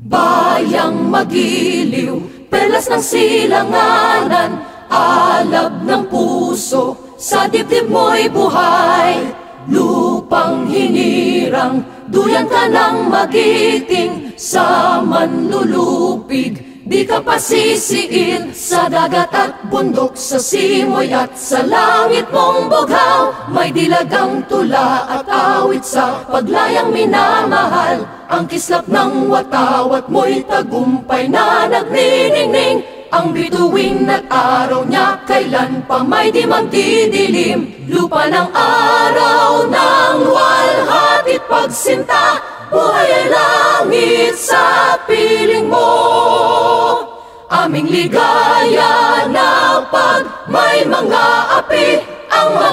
Bayang magiliw, perlas ng silanganan, alab ng puso, sa dibdib mo'y buhay. Lupang hinirang, duyan ka ng magiting, sa manlulupig, di ka pasisiin. Sa dagat at bundok, sa simoy at sa langit mong bughaw, may dilagang tula at awit sa paglayang minamahal. Ang kislap ng watawat mo'y tagumpay na nagniningning. Ang bituin at araw niya kailan pa may di magdidilim. Lupa ng araw ng luwalhati't pagsinta, buhay ay langit sa piling mo. Aming ligaya na pag may mga api, ang